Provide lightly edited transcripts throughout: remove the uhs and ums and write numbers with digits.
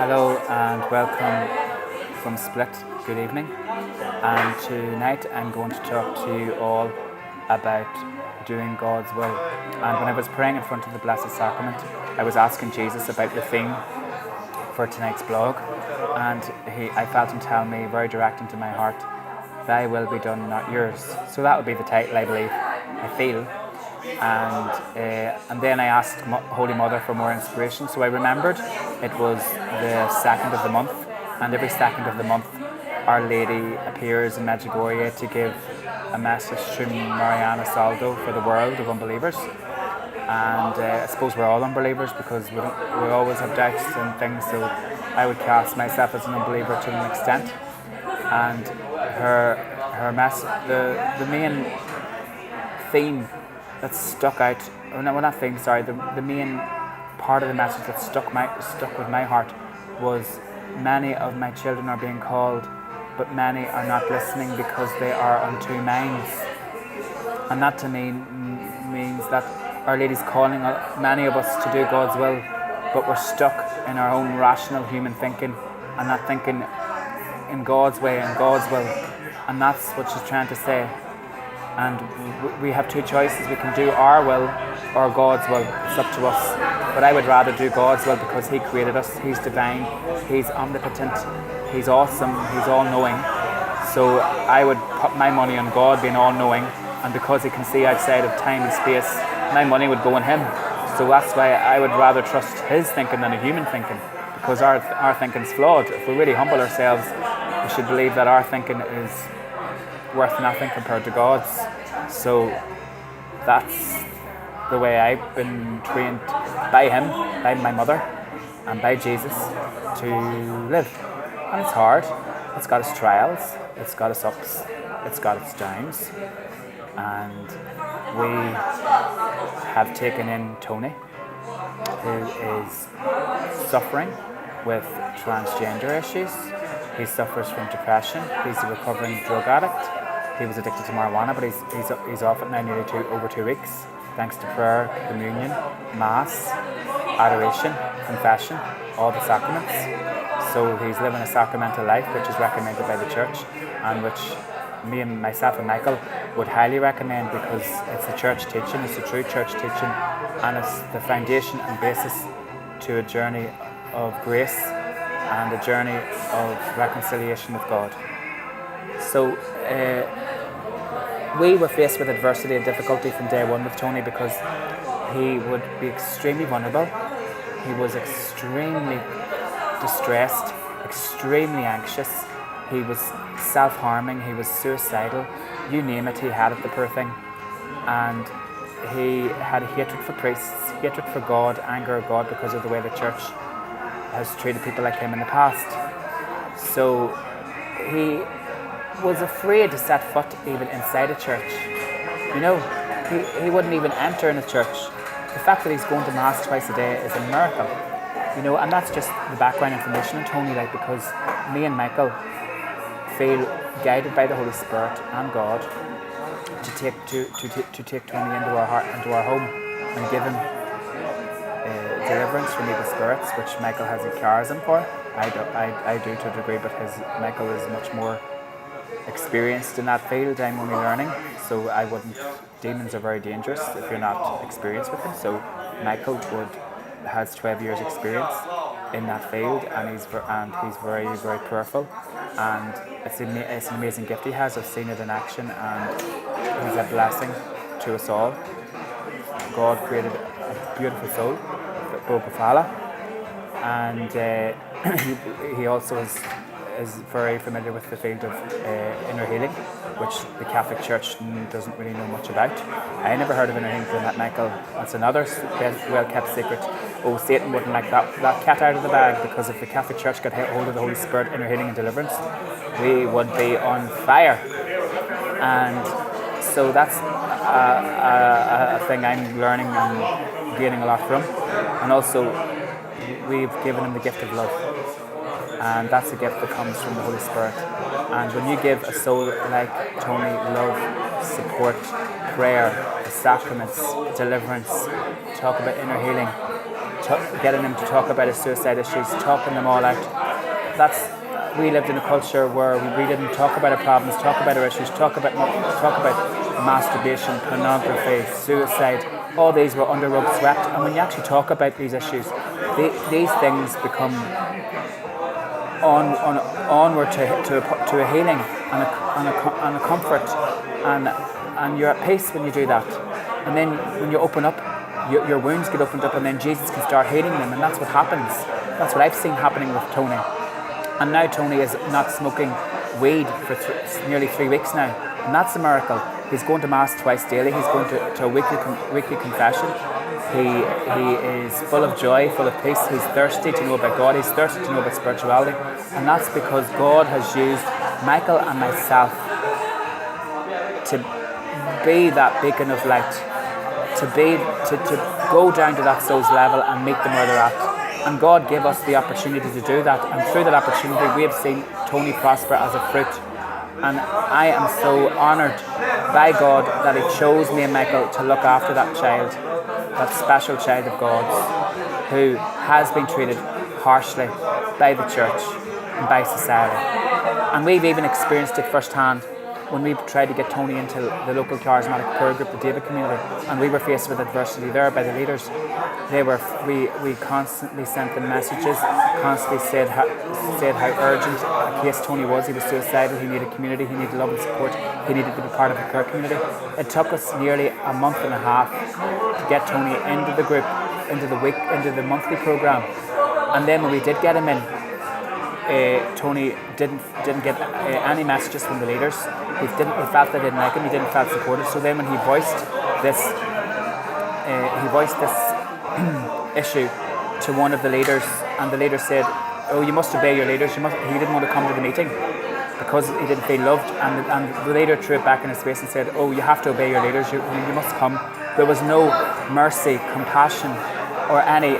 Hello and welcome from Split. Good evening. And tonight I'm going to talk to you all about doing God's will. And when I was praying in front of the Blessed Sacrament, I was asking Jesus about the theme for tonight's blog, and I felt him tell me very direct into my heart, "Thy will be done, not yours." So that will be the title, I believe, I feel. And then I asked Holy Mother for more inspiration. So I remembered it was the 2nd of the month, and every 2nd of the month Our Lady appears in Medjugorje to give a message to Mariana Saldo for the world of unbelievers. And I suppose we're all unbelievers because we always have doubts and things, so I would class myself as an unbeliever to an extent. And her message, the main theme that stuck out, the main part of the message that stuck with my heart was, many of my children are being called, but many are not listening because they are on two minds. And that to me means that Our Lady's calling many of us to do God's will, but we're stuck in our own rational human thinking and not thinking in God's way and God's will. And that's what she's trying to say. And we have two choices. We can do our will or God's will. It's up to us. But I would rather do God's will because He created us. He's divine. He's omnipotent. He's awesome. He's all-knowing. So I would put my money on God being all-knowing. And because He can see outside of time and space, my money would go on Him. So that's why I would rather trust His thinking than a human thinking. Because our thinking's flawed. If we really humble ourselves, we should believe that our thinking is worth nothing compared to God's. So that's the way I've been trained by Him, by my mother, and by Jesus to live. And it's hard. It's got its trials, it's got its ups, it's got its downs. And we have taken in Tony, who is suffering with transgender issues. He suffers from depression. He's a recovering drug addict. He was addicted to marijuana, but he's off it now nearly over 2 weeks, thanks to prayer, communion, mass, adoration, confession, all the sacraments. So he's living a sacramental life, which is recommended by the church, and which myself and Michael would highly recommend, because it's the church teaching, it's the true church teaching, and it's the foundation and basis to a journey of grace and a journey of reconciliation with God. So we were faced with adversity and difficulty from day one with Tony, because he would be extremely vulnerable. He was extremely distressed, extremely anxious. He was self-harming, he was suicidal, you name it, he had it, the poor thing. And he had a hatred for priests, hatred for God, anger at God because of the way the church has treated people like him in the past. So he was afraid to set foot even inside a church. You know, he wouldn't even enter in a church. The fact that he's going to Mass twice a day is a miracle. You know, and that's just the background information on Tony, because me and Michael feel guided by the Holy Spirit and God to take Tony into our heart, into our home, and give him deliverance from evil spirits, which Michael has a charism for. I do to a degree, but Michael is much more experienced in that field. I'm only learning, so I wouldn't. Demons are very dangerous if you're not experienced with them. So Michael has 12 years experience in that field, and he's very, very prayerful, and it's an amazing gift he has. I've seen it in action, and he's a blessing to us all. God created a beautiful soul, Bogafala, and he also is very familiar with the field of inner healing, which the Catholic Church doesn't really know much about. I never heard of inner healing until I met Michael. That's another well-kept secret. Oh, Satan wouldn't like that cat out of the bag, because if the Catholic Church got hold of the Holy Spirit, inner healing and deliverance, we would be on fire. And so that's a thing I'm learning and gaining a lot from. And also, we've given him the gift of love. And that's a gift that comes from the Holy Spirit. And when you give a soul like Tony love, support, prayer, the sacraments, deliverance, talk about inner healing, getting him to talk about his suicide issues, talking them all out. We lived in a culture where we didn't talk about our problems, talk about our issues, talk about masturbation, pornography, suicide. All these were under rug swept, and when you actually talk about these issues, these things become onward to a healing and a comfort, and you're at peace when you do that. And then when you open up, your wounds get opened up, and then Jesus can start healing them, and that's what happens. That's what I've seen happening with Tony. And now Tony is not smoking weed for nearly 3 weeks now, and that's a miracle. He's going to Mass twice daily. He's going to a weekly confession. He is full of joy, full of peace. He's thirsty to know about God. He's thirsty to know about spirituality, and that's because God has used Michael and myself to be that beacon of light, to go down to that soul's level and meet them where they're at. And God gave us the opportunity to do that, and through that opportunity we have seen Tony prosper as a fruit. And I am so honoured by God that He chose me and Michael to look after that child, that special child of God's, who has been treated harshly by the church and by society. And we've even experienced it firsthand when we tried to get Tony into the local charismatic prayer group, the David community, and we were faced with adversity there by the leaders. We constantly sent them messages, constantly said how urgent a case Tony was. He was suicidal, he needed community, he needed love and support, he needed to be part of a prayer community. It took us nearly a month and a half to get Tony into the group, into the monthly programme. And then when we did get him in, Tony didn't get any messages from the leaders. He felt they didn't like him. He didn't feel supported. So then when he voiced this issue to one of the leaders, and the leader said, "Oh, you must obey your leaders." He didn't want to come to the meeting because he didn't feel loved, and the leader threw it back in his face and said, "Oh, you have to obey your leaders. You must come." There was no mercy, compassion, or any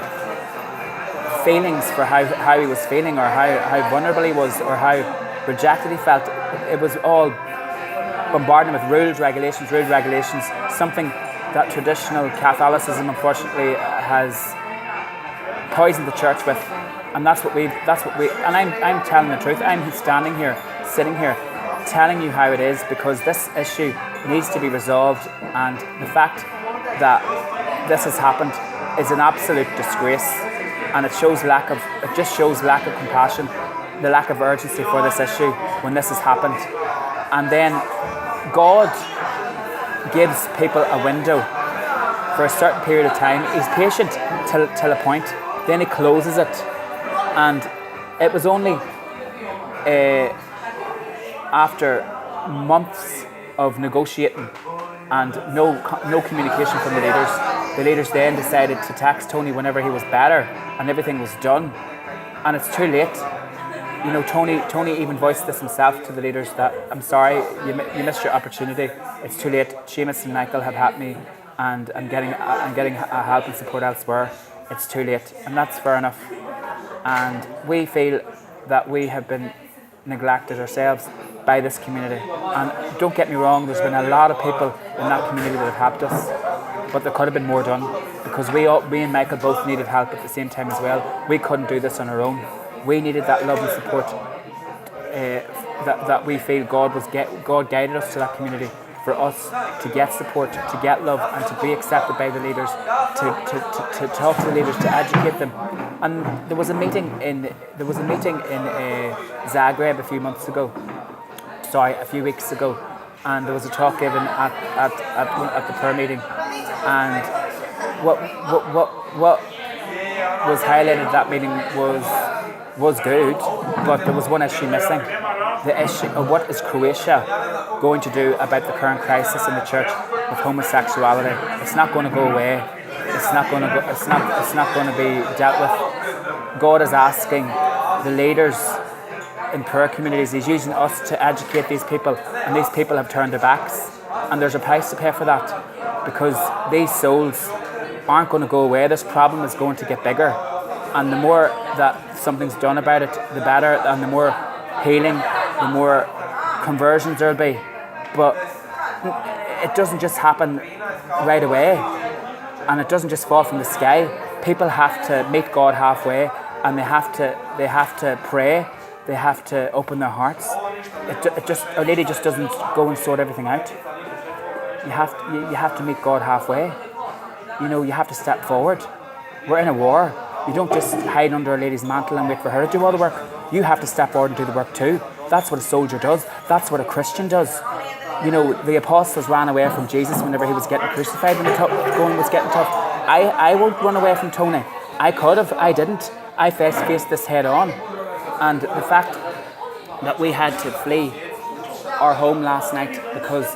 feelings for how he was feeling, or how vulnerable he was, or how rejected he felt. It was all bombarding with rules, regulations, something that traditional Catholicism unfortunately has poisoned the church with. And that's what we and I'm telling the truth. I'm standing here, sitting here, telling you how it is, because this issue needs to be resolved, and the fact that this has happened is an absolute disgrace. And it just shows lack of compassion, the lack of urgency for this issue when this has happened. And then God gives people a window for a certain period of time. He's patient till a point, then He closes it. And it was only after months of negotiating and no communication from the leaders then decided to tax Tony whenever he was better and everything was done. And it's too late. You know, Tony even voiced this himself to the leaders, that I'm sorry, you missed your opportunity. It's too late. Seamus and Michael have helped me, and I'm getting help and support elsewhere. It's too late, and that's fair enough. And we feel that we have been neglected ourselves by this community. And don't get me wrong, there's been a lot of people in that community that have helped us, but there could have been more done, because we and Michael both needed help at the same time as well. We couldn't do this on our own. We needed that love and support that we feel God guided us to that community, for us to get support, to get love, and to be accepted by the leaders, to talk to the leaders, to educate them. And there was a meeting in Zagreb a few weeks ago, and there was a talk given at the prayer meeting, and what was highlighted at that meeting was good, but there was one issue missing. The issue of what is Croatia going to do about the current crisis in the church with homosexuality. It's not going to go away. It's not going to be dealt with. God is asking the leaders in prayer communities. He's using us to educate these people, and these people have turned their backs, and there's a price to pay for that, because these souls aren't going to go away. This problem is going to get bigger, and the more that something's done about it, the better, and the more healing, the more conversions there'll be. But it doesn't just happen right away, and it doesn't just fall from the sky. People have to meet God halfway, and they have to pray. They have to open their hearts. Our Lady just doesn't go and sort everything out. You have to meet God halfway. You have to step forward. We're in a war. You don't just hide under Our Lady's mantle and wait for her to do all the work. You have to step forward and do the work too. That's what a soldier does. That's what a Christian does. The apostles ran away from Jesus whenever he was getting crucified, when the going was getting tough. I won't run away from Tony. I could have. I didn't. I faced this head on. And the fact that we had to flee our home last night because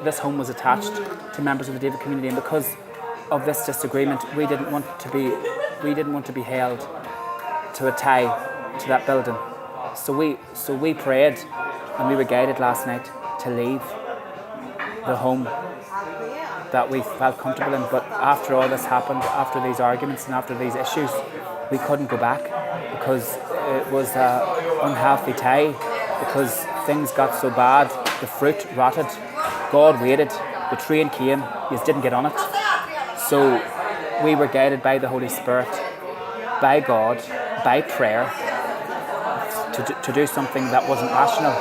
this home was attached to members of the David community, and because of this disagreement, we didn't want to be held to a tie to that building. So we prayed, and we were guided last night to leave the home that we felt comfortable in. But after all this happened, after these arguments and after these issues, we couldn't go back because it was an unhealthy tie, because things got so bad, the fruit rotted. God waited, the train came, you didn't get on it. So we were guided by the Holy Spirit, by God, by prayer, to do something that wasn't rational.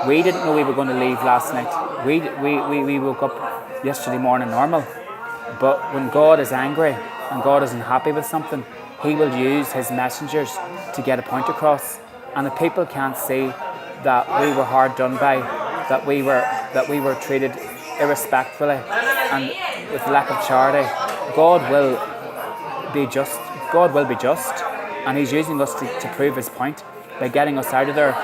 We didn't know we were going to leave last night. We woke up yesterday morning normal. But when God is angry and God isn't happy with something, he will use his messengers to get a point across. And if people can't see that we were hard done by, that we were treated irrespectfully and with lack of charity, God will be just. God will be just, and he's using us to prove his point by getting us out of there,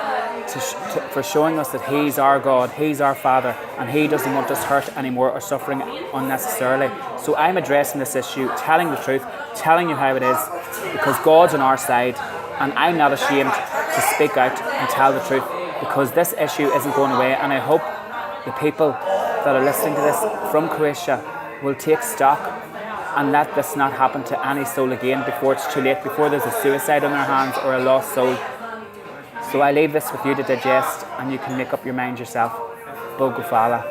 for showing us that he's our God, he's our Father, and he doesn't want us hurt anymore or suffering unnecessarily. So I'm addressing this issue, telling the truth, telling you how it is, because God's on our side, and I'm not ashamed to speak out and tell the truth, because this issue isn't going away. And I hope the people that are listening to this from Croatia will take stock and let this not happen to any soul again before it's too late, before there's a suicide on their hands or a lost soul. So I leave this with you to digest, and you can make up your mind yourself. Bogufala.